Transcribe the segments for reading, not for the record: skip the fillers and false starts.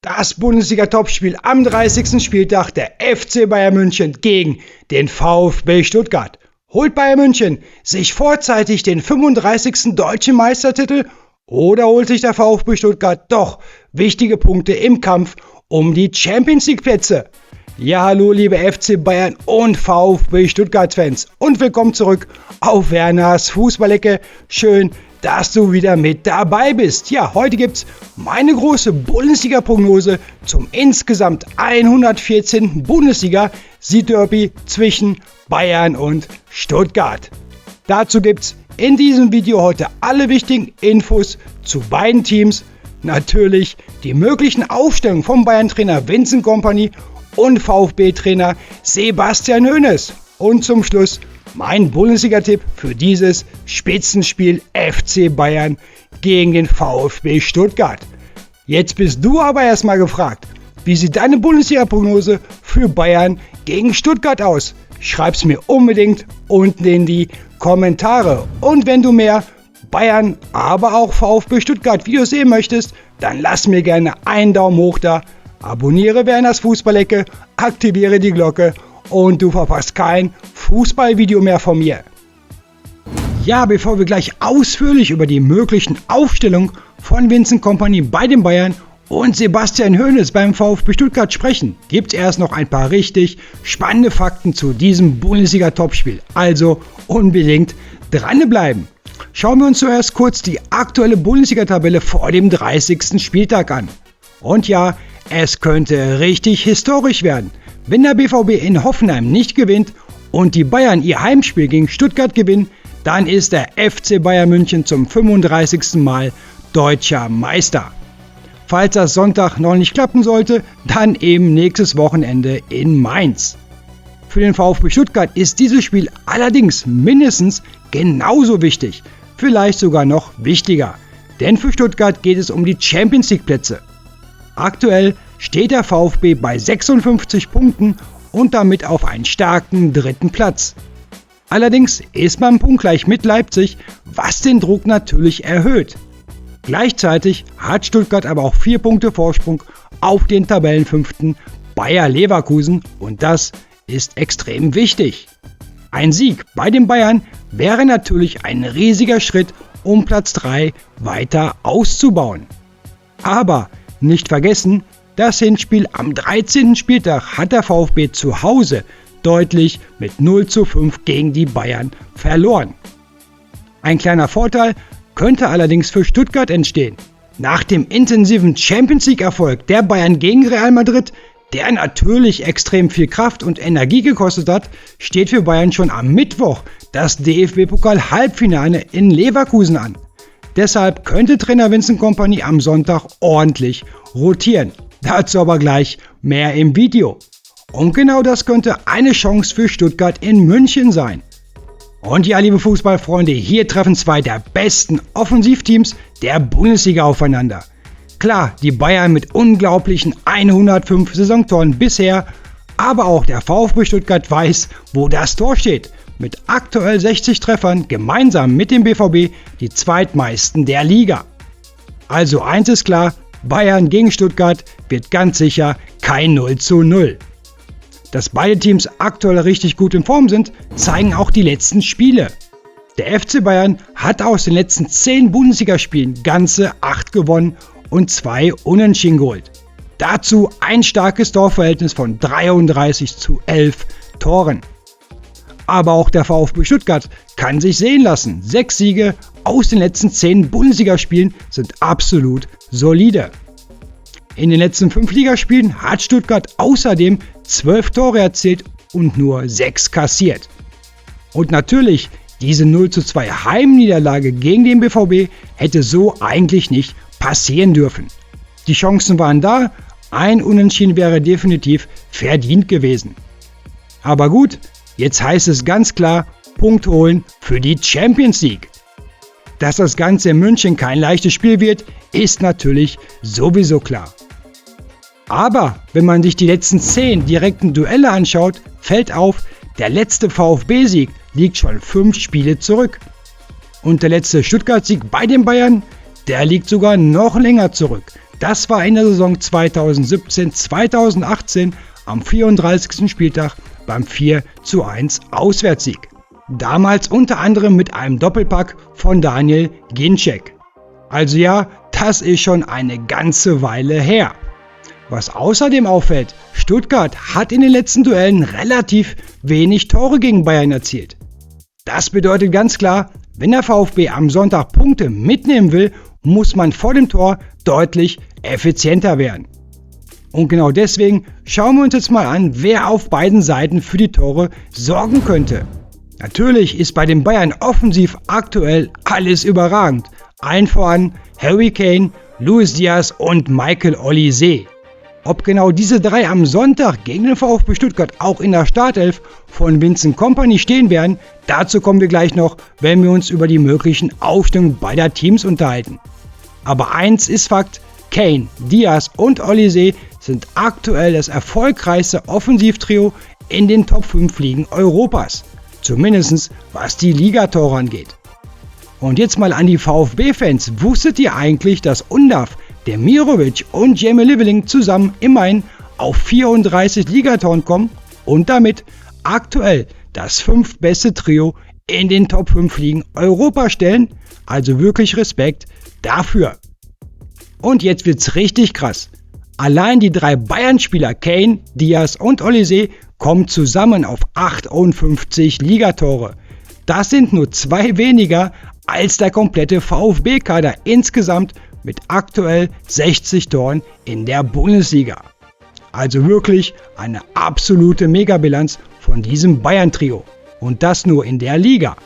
Das Bundesliga-Topspiel am 30. Spieltag, der FC Bayern München gegen den VfB Stuttgart. Holt Bayern München sich vorzeitig den 35. deutschen Meistertitel oder holt sich der VfB Stuttgart doch wichtige Punkte im Kampf um die Champions League Plätze? Ja, hallo liebe FC Bayern und VfB Stuttgart Fans und willkommen zurück auf Werners Fußballecke. Schön, dass du wieder mit dabei bist. Ja, heute gibt's meine große Bundesliga-Prognose zum insgesamt 114. Bundesliga-Südderby zwischen Bayern und Stuttgart. Dazu gibt's in diesem Video heute alle wichtigen Infos zu beiden Teams, natürlich die möglichen Aufstellungen vom Bayern-Trainer Vincent Kompany und VfB-Trainer Sebastian Hoeneß und zum Schluss mein Bundesliga-Tipp für dieses Spitzenspiel FC Bayern gegen den VfB Stuttgart. Jetzt bist du aber erstmal gefragt, wie sieht deine Bundesliga-Prognose für Bayern gegen Stuttgart aus? Schreib's mir unbedingt unten in die Kommentare. Und wenn du mehr Bayern, aber auch VfB Stuttgart Videos sehen möchtest, dann lass mir gerne einen Daumen hoch da, abonniere Werners Fußballecke, aktiviere die Glocke und du verpasst kein Fußballvideo mehr von mir. Ja, bevor wir gleich ausführlich über die möglichen Aufstellungen von Vincent Kompany bei den Bayern und Sebastian Hoeneß beim VfB Stuttgart sprechen, gibt es erst noch ein paar richtig spannende Fakten zu diesem Bundesliga-Topspiel. Also unbedingt dranbleiben. Schauen wir uns zuerst kurz die aktuelle Bundesliga-Tabelle vor dem 30. Spieltag an. Und ja, es könnte richtig historisch werden. Wenn der BVB in Hoffenheim nicht gewinnt und die Bayern ihr Heimspiel gegen Stuttgart gewinnen, dann ist der FC Bayern München zum 35. Mal deutscher Meister. Falls das Sonntag noch nicht klappen sollte, dann eben nächstes Wochenende in Mainz. Für den VfB Stuttgart ist dieses Spiel allerdings mindestens genauso wichtig, vielleicht sogar noch wichtiger. Denn für Stuttgart geht es um die Champions League Plätze. Aktuell steht der VfB bei 56 Punkten und damit auf einen starken dritten Platz. Allerdings ist man punktgleich mit Leipzig, was den Druck natürlich erhöht. Gleichzeitig hat Stuttgart aber auch 4 Punkte Vorsprung auf den Tabellenfünften Bayer Leverkusen und das ist extrem wichtig. Ein Sieg bei den Bayern wäre natürlich ein riesiger Schritt, um Platz 3 weiter auszubauen. Aber nicht vergessen, das Hinspiel am 13. Spieltag hat der VfB zu Hause deutlich mit 0:5 gegen die Bayern verloren. Ein kleiner Vorteil könnte allerdings für Stuttgart entstehen. Nach dem intensiven Champions League-Erfolg der Bayern gegen Real Madrid, der natürlich extrem viel Kraft und Energie gekostet hat, steht für Bayern schon am Mittwoch das DFB-Pokal-Halbfinale in Leverkusen an. Deshalb könnte Trainer Vincent Kompany am Sonntag ordentlich rotieren. Dazu aber gleich mehr im Video. Und genau das könnte eine Chance für Stuttgart in München sein. Und ja, liebe Fußballfreunde, hier treffen zwei der besten Offensivteams der Bundesliga aufeinander. Klar, die Bayern mit unglaublichen 105 Saisontoren bisher, aber auch der VfB Stuttgart weiß, wo das Tor steht. Mit aktuell 60 Treffern gemeinsam mit dem BVB die zweitmeisten der Liga. Also eins ist klar, Bayern gegen Stuttgart wird ganz sicher kein 0:0. Dass beide Teams aktuell richtig gut in Form sind, zeigen auch die letzten Spiele. Der FC Bayern hat aus den letzten 10 Bundesligaspielen ganze 8 gewonnen und 2 Unentschieden geholt. Dazu ein starkes Torverhältnis von 33:11 Toren. Aber auch der VfB Stuttgart kann sich sehen lassen. 6 Siege aus den letzten 10 Bundesligaspielen sind absolut solide. In den letzten 5 Ligaspielen hat Stuttgart außerdem 12 Tore erzielt und nur 6 kassiert. Und natürlich, diese 0:2 Heimniederlage gegen den BVB hätte so eigentlich nicht passieren dürfen. Die Chancen waren da, ein Unentschieden wäre definitiv verdient gewesen. Aber gut, jetzt heißt es ganz klar, Punkt holen für die Champions League. Dass das Ganze in München kein leichtes Spiel wird, ist natürlich sowieso klar. Aber wenn man sich die letzten 10 direkten Duelle anschaut, fällt auf, der letzte VfB-Sieg liegt schon 5 Spiele zurück. Und der letzte Stuttgart-Sieg bei den Bayern, der liegt sogar noch länger zurück. Das war in der Saison 2017-2018 am 34. Spieltag beim 4:1 Auswärtssieg. Damals unter anderem mit einem Doppelpack von Daniel Ginczek. Also ja, das ist schon eine ganze Weile her. Was außerdem auffällt, Stuttgart hat in den letzten Duellen relativ wenig Tore gegen Bayern erzielt. Das bedeutet ganz klar, wenn der VfB am Sonntag Punkte mitnehmen will, muss man vor dem Tor deutlich effizienter werden. Und genau deswegen schauen wir uns jetzt mal an, wer auf beiden Seiten für die Tore sorgen könnte. Natürlich ist bei den Bayern offensiv aktuell alles überragend. Allen voran Harry Kane, Luis Diaz und Michael Olise. Ob genau diese drei am Sonntag gegen den VfB Stuttgart auch in der Startelf von Vincent Kompany stehen werden, dazu kommen wir gleich noch, wenn wir uns über die möglichen Aufstellungen beider Teams unterhalten. Aber eins ist Fakt, Kane, Diaz und Olise sind aktuell das erfolgreichste Offensivtrio in den Top 5 Ligen Europas. Zumindest was die Ligatore angeht. Und jetzt mal an die VfB-Fans. Wusstet ihr eigentlich, dass Undav, Demirovic und Jamie Liveling zusammen immerhin auf 34 Ligatoren kommen und damit aktuell das 5. beste Trio in den Top 5 Ligen Europa stellen? Also wirklich Respekt dafür. Und jetzt wird's richtig krass. Allein die 3 Bayern-Spieler Kane, Diaz und Olise kommen zusammen auf 58 Ligatore. Das sind nur 2 weniger als der komplette VfB-Kader insgesamt mit aktuell 60 Toren in der Bundesliga. Also wirklich eine absolute Megabilanz von diesem Bayern-Trio. Und das nur in der Liga.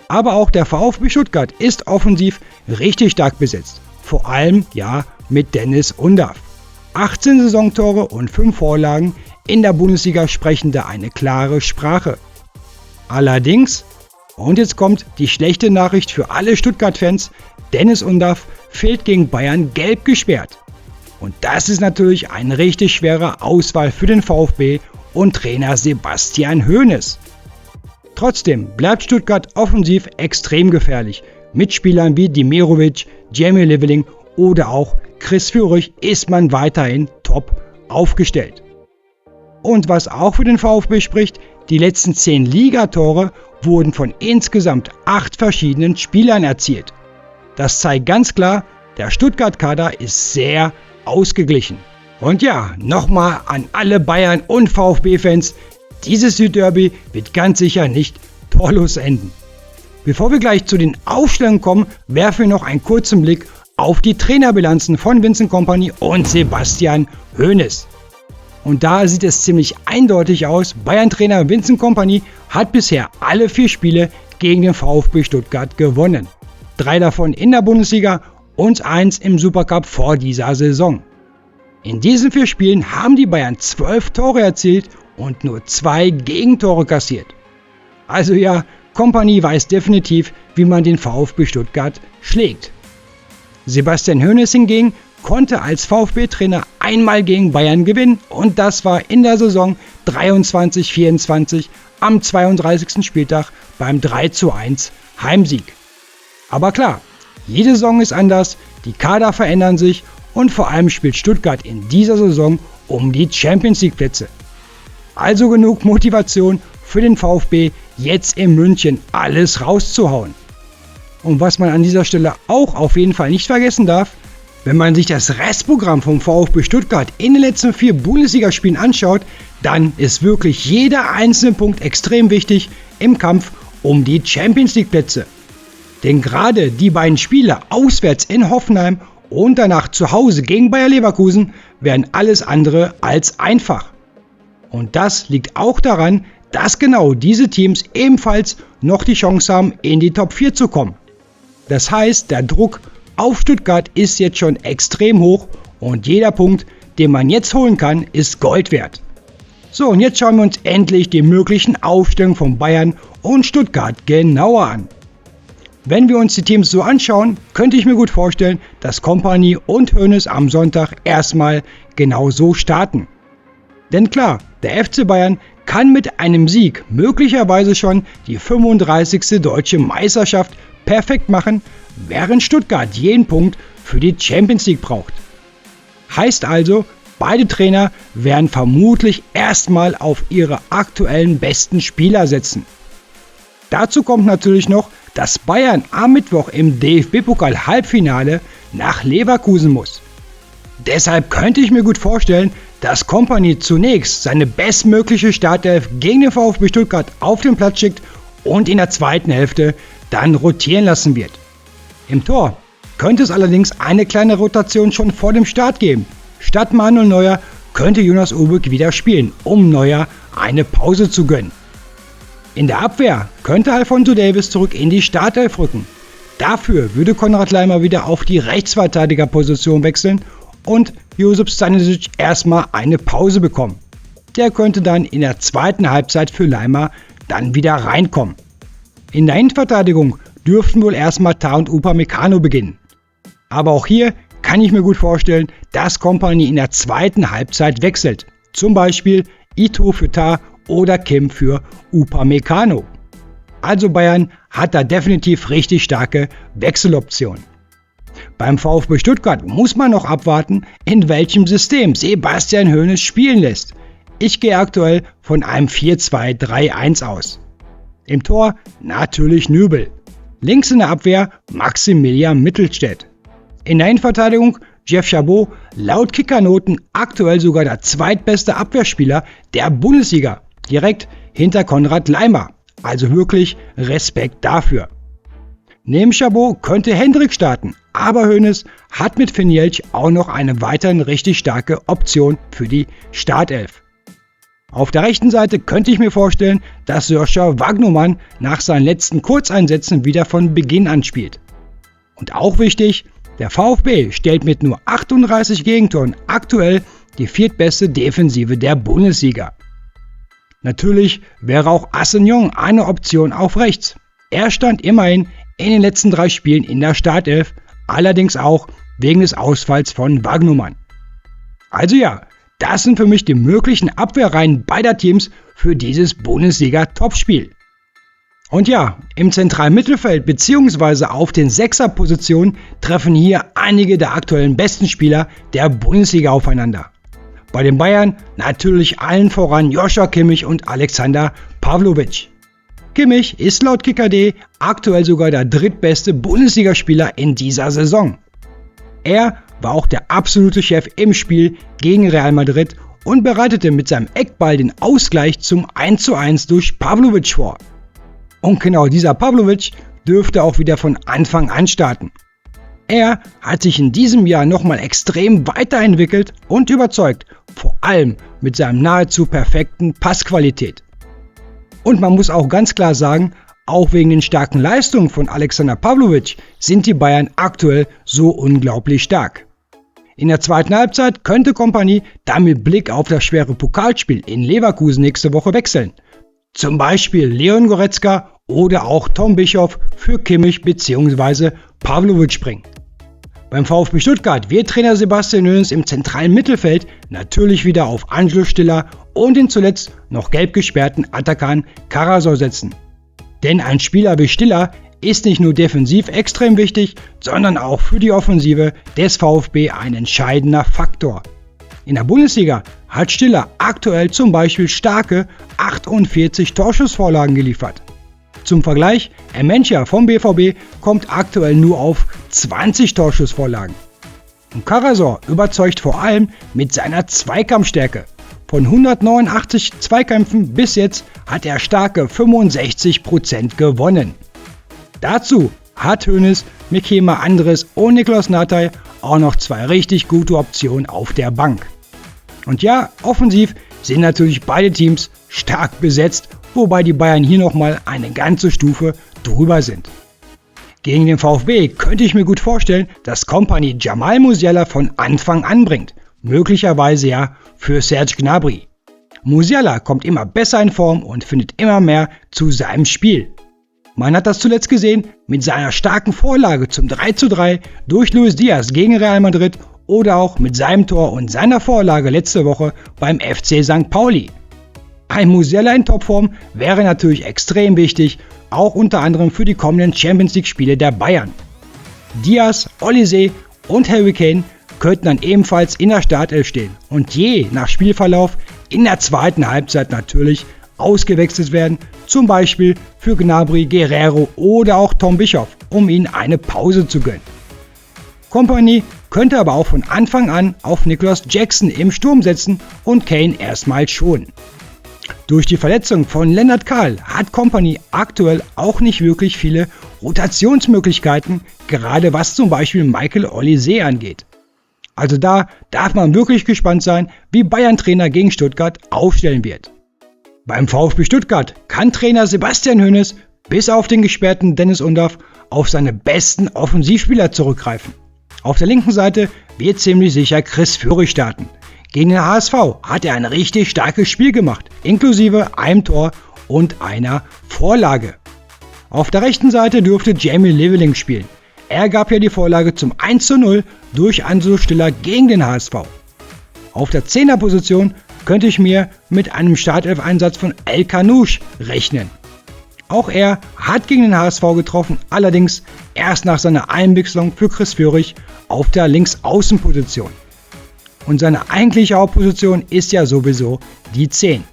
Aber auch der VfB Stuttgart ist offensiv richtig stark besetzt. Vor allem ja mit Deniz Undav. 18 Saisontore und 5 Vorlagen in der Bundesliga sprechen da eine klare Sprache. Allerdings, und jetzt kommt die schlechte Nachricht für alle Stuttgart-Fans, Deniz Undav fehlt gegen Bayern gelb gesperrt. Und das ist natürlich ein richtig schwerer Auswahl für den VfB und Trainer Sebastian Hoeneß. Trotzdem bleibt Stuttgart offensiv extrem gefährlich. Mit Spielern wie Demirovic, Jamie Liveling oder auch Chris Führig ist man weiterhin top aufgestellt. Und was auch für den VfB spricht, die letzten 10 Ligatore wurden von insgesamt 8 verschiedenen Spielern erzielt. Das zeigt ganz klar, der Stuttgart-Kader ist sehr ausgeglichen. Und ja, nochmal an alle Bayern- und VfB-Fans, dieses Südderby wird ganz sicher nicht torlos enden. Bevor wir gleich zu den Aufstellungen kommen, werfen wir noch einen kurzen Blick auf die Trainerbilanzen von Vincent Kompany und Sebastian Hoeneß. Und da sieht es ziemlich eindeutig aus, Bayern-Trainer Vincent Kompany hat bisher alle 4 Spiele gegen den VfB Stuttgart gewonnen. 3 davon in der Bundesliga und 1 im Supercup vor dieser Saison. In diesen 4 Spielen haben die Bayern 12 Tore erzielt und nur 2 Gegentore kassiert. Also ja, Kompany weiß definitiv, wie man den VfB Stuttgart schlägt. Sebastian Hoeneß hingegen konnte als VfB-Trainer einmal gegen Bayern gewinnen und das war in der Saison 23/24 am 32. Spieltag beim 3:1 Heimsieg. Aber klar, jede Saison ist anders, die Kader verändern sich und vor allem spielt Stuttgart in dieser Saison um die Champions League Plätze. Also genug Motivation für den VfB, jetzt in München alles rauszuhauen. Und was man an dieser Stelle auch auf jeden Fall nicht vergessen darf, wenn man sich das Restprogramm vom VfB Stuttgart in den letzten 4 Bundesligaspielen anschaut, dann ist wirklich jeder einzelne Punkt extrem wichtig im Kampf um die Champions League Plätze. Denn gerade die beiden Spiele auswärts in Hoffenheim und danach zu Hause gegen Bayer Leverkusen werden alles andere als einfach. Und das liegt auch daran, dass genau diese Teams ebenfalls noch die Chance haben, in die Top 4 zu kommen. Das heißt, der Druck auf Stuttgart ist jetzt schon extrem hoch und jeder Punkt, den man jetzt holen kann, ist Gold wert. So, und jetzt schauen wir uns endlich die möglichen Aufstellungen von Bayern und Stuttgart genauer an. Wenn wir uns die Teams so anschauen, könnte ich mir gut vorstellen, dass Kompany und Hoeneß am Sonntag erstmal genau so starten. Denn klar, der FC Bayern kann mit einem Sieg möglicherweise schon die 35. deutsche Meisterschaft perfekt machen, während Stuttgart jeden Punkt für die Champions League braucht. Heißt also, beide Trainer werden vermutlich erstmal auf ihre aktuellen besten Spieler setzen. Dazu kommt natürlich noch, dass Bayern am Mittwoch im DFB-Pokal-Halbfinale nach Leverkusen muss. Deshalb könnte ich mir gut vorstellen, dass Kompany zunächst seine bestmögliche Startelf gegen den VfB Stuttgart auf den Platz schickt und in der zweiten Hälfte dann rotieren lassen wird. Im Tor könnte es allerdings eine kleine Rotation schon vor dem Start geben. Statt Manuel Neuer könnte Jonas Urbik wieder spielen, um Neuer eine Pause zu gönnen. In der Abwehr könnte Alphonso Davies zurück in die Startelf rücken. Dafür würde Konrad Laimer wieder auf die Rechtsverteidigerposition wechseln und Josip Stanisic erstmal eine Pause bekommen. Der könnte dann in der zweiten Halbzeit für Laimer dann wieder reinkommen. In der Innenverteidigung dürften wohl erstmal Tah und Upamecano beginnen. Aber auch hier kann ich mir gut vorstellen, dass Kompany in der zweiten Halbzeit wechselt. Zum Beispiel Ito für Tah oder Kim für Upamecano. Also Bayern hat da definitiv richtig starke Wechseloptionen. Beim VfB Stuttgart muss man noch abwarten, in welchem System Sebastian Hoeneß spielen lässt. Ich gehe aktuell von einem 4-2-3-1 aus. Im Tor natürlich Nübel. Links in der Abwehr Maximilian Mittelstädt. In der Innenverteidigung Jeff Chabot, laut Kickernoten aktuell sogar der zweitbeste Abwehrspieler der Bundesliga, direkt hinter Konrad Laimer. Also wirklich Respekt dafür. Neben Chabot könnte Hendrik starten, aber Hoeneß hat mit Finn Jeltsch auch noch eine weiterhin richtig starke Option für die Startelf. Auf der rechten Seite könnte ich mir vorstellen, dass Sascha Wagnumann nach seinen letzten Kurzeinsätzen wieder von Beginn an spielt. Und auch wichtig, der VfB stellt mit nur 38 Gegentoren aktuell die viertbeste Defensive der Bundesliga. Natürlich wäre auch Assignon eine Option auf rechts. Er stand immerhin in den letzten 3 Spielen in der Startelf, allerdings auch wegen des Ausfalls von Wagnumann. Also ja, das sind für mich die möglichen Abwehrreihen beider Teams für dieses Bundesliga-Topspiel. Und ja, im zentralen Mittelfeld bzw. auf den Sechserpositionen treffen hier einige der aktuellen besten Spieler der Bundesliga aufeinander. Bei den Bayern natürlich allen voran Joshua Kimmich und Alexander Pavlovic. Kimmich ist laut Kicker.de aktuell sogar der drittbeste Bundesligaspieler in dieser Saison. Er war auch der absolute Chef im Spiel gegen Real Madrid und bereitete mit seinem Eckball den Ausgleich zum 1:1 durch Pavlovic vor. Und genau dieser Pavlovic dürfte auch wieder von Anfang an starten. Er hat sich in diesem Jahr nochmal extrem weiterentwickelt und überzeugt, vor allem mit seinem nahezu perfekten Passqualität. Und man muss auch ganz klar sagen, auch wegen den starken Leistungen von Alexander Pavlovic sind die Bayern aktuell so unglaublich stark. In der zweiten Halbzeit könnte Kompany dann mit Blick auf das schwere Pokalspiel in Leverkusen nächste Woche wechseln. Zum Beispiel Leon Goretzka oder auch Tom Bischoff für Kimmich bzw. Pavlovic bringen. Beim VfB Stuttgart wird Trainer Sebastian Hoeneß im zentralen Mittelfeld natürlich wieder auf Angelo Stiller und den zuletzt noch gelb gesperrten Atakan Karasor setzen. Denn ein Spieler wie Stiller ist nicht nur defensiv extrem wichtig, sondern auch für die Offensive des VfB ein entscheidender Faktor. In der Bundesliga hat Stiller aktuell zum Beispiel starke 48 Torschussvorlagen geliefert. Zum Vergleich, Ermentia vom BVB kommt aktuell nur auf 20 Torschussvorlagen. Und Karasor überzeugt vor allem mit seiner Zweikampfstärke. Von 189 Zweikämpfen bis jetzt hat er starke 65% gewonnen. Dazu hat Hoeneß mit Kema Andres und Niklas Nathai auch noch 2 richtig gute Optionen auf der Bank. Und ja, offensiv sind natürlich beide Teams stark besetzt, wobei die Bayern hier nochmal eine ganze Stufe drüber sind. Gegen den VfB könnte ich mir gut vorstellen, dass Kompany Jamal Musiala von Anfang an bringt, möglicherweise ja für Serge Gnabry. Musiala kommt immer besser in Form und findet immer mehr zu seinem Spiel. Man hat das zuletzt gesehen mit seiner starken Vorlage zum 3:3 durch Luis Diaz gegen Real Madrid oder auch mit seinem Tor und seiner Vorlage letzte Woche beim FC St. Pauli. Ein Musiala in Topform wäre natürlich extrem wichtig, auch unter anderem für die kommenden Champions League Spiele der Bayern. Diaz, Olise und Harry Kane könnten dann ebenfalls in der Startelf stehen und je nach Spielverlauf in der zweiten Halbzeit natürlich ausgewechselt werden, zum Beispiel für Gnabry, Guerrero oder auch Tom Bischoff, um ihnen eine Pause zu gönnen. Kompany könnte aber auch von Anfang an auf Nicholas Jackson im Sturm setzen und Kane erstmal schonen. Durch die Verletzung von Lennart Karl hat Kompany aktuell auch nicht wirklich viele Rotationsmöglichkeiten, gerade was zum Beispiel Michael Olise angeht. Also da darf man wirklich gespannt sein, wie Bayern-Trainer gegen Stuttgart aufstellen wird. Beim VfB Stuttgart kann Trainer Sebastian Hoeneß bis auf den gesperrten Dennis Undaff auf seine besten Offensivspieler zurückgreifen. Auf der linken Seite wird ziemlich sicher Chris Führig starten. Gegen den HSV hat er ein richtig starkes Spiel gemacht, inklusive einem Tor und einer Vorlage. Auf der rechten Seite dürfte Jamie Leveling spielen. Er gab ja die Vorlage zum 1:0 durch Anso Stiller gegen den HSV. Auf der 10er-Position könnte ich mir mit einem Startelf-Einsatz von El Kanouche rechnen. Auch er hat gegen den HSV getroffen, allerdings erst nach seiner Einwechslung für Chris Führig auf der Linksaußenposition. Und seine eigentliche Hauptposition ist ja sowieso die 10.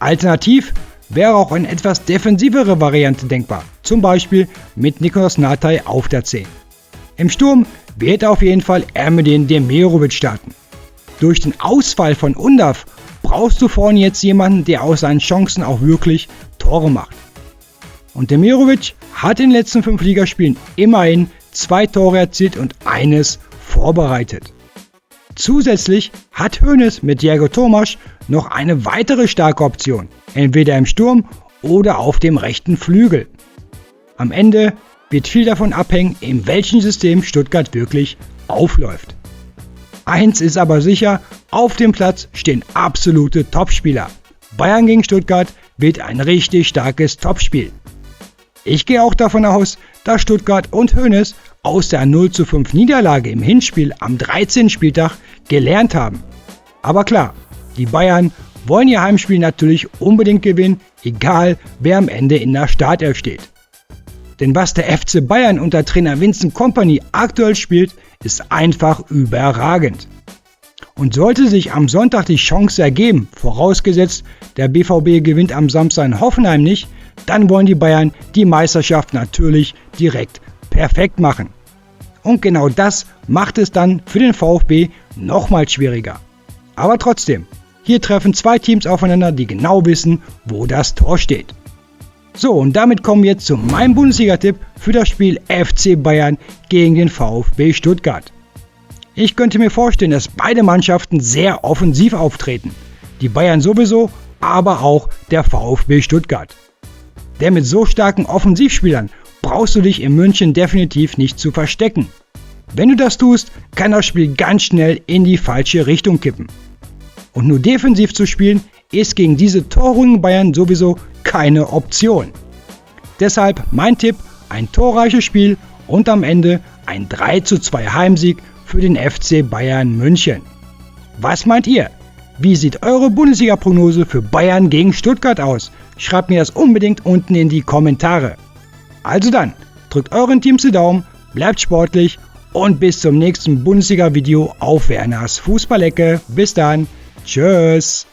Alternativ wäre auch eine etwas defensivere Variante denkbar, zum Beispiel mit Nikos Natai auf der 10. Im Sturm wird auf jeden Fall Ermedin Demirovic starten. Durch den Ausfall von Undav brauchst du vorne jetzt jemanden, der aus seinen Chancen auch wirklich Tore macht. Und Demirovic hat in den letzten 5 Ligaspielen immerhin 2 Tore erzielt und eines vorbereitet. Zusätzlich hat Hoeneß mit Diego Tomasch noch eine weitere starke Option, entweder im Sturm oder auf dem rechten Flügel. Am Ende wird viel davon abhängen, in welchem System Stuttgart wirklich aufläuft. Eins ist aber sicher, auf dem Platz stehen absolute Topspieler. Bayern gegen Stuttgart wird ein richtig starkes Topspiel. Ich gehe auch davon aus, dass Stuttgart und Hoeneß aus der 0:5 Niederlage im Hinspiel am 13. Spieltag gelernt haben. Aber klar, die Bayern wollen ihr Heimspiel natürlich unbedingt gewinnen, egal wer am Ende in der Startelf steht. Denn was der FC Bayern unter Trainer Vincent Kompany aktuell spielt, ist einfach überragend. Und sollte sich am Sonntag die Chance ergeben, vorausgesetzt der BVB gewinnt am Samstag in Hoffenheim nicht, dann wollen die Bayern die Meisterschaft natürlich direkt perfekt machen. Und genau das macht es dann für den VfB nochmal schwieriger. Aber trotzdem, hier treffen 2 Teams aufeinander, die genau wissen, wo das Tor steht. So, und damit kommen wir jetzt zu meinem Bundesliga-Tipp für das Spiel FC Bayern gegen den VfB Stuttgart. Ich könnte mir vorstellen, dass beide Mannschaften sehr offensiv auftreten. Die Bayern sowieso, aber auch der VfB Stuttgart. Denn mit so starken Offensivspielern brauchst du dich in München definitiv nicht zu verstecken. Wenn du das tust, kann das Spiel ganz schnell in die falsche Richtung kippen. Und nur defensiv zu spielen, ist gegen diese torhungrigen Bayern sowieso keine Option. Deshalb mein Tipp, ein torreiches Spiel und am Ende ein 3:2 Heimsieg für den FC Bayern München. Was meint ihr? Wie sieht eure Bundesliga-Prognose für Bayern gegen Stuttgart aus? Schreibt mir das unbedingt unten in die Kommentare. Also dann, drückt euren Teams die Daumen, bleibt sportlich und bis zum nächsten Bundesliga-Video auf Werners Fußballecke. Bis dann, tschüss!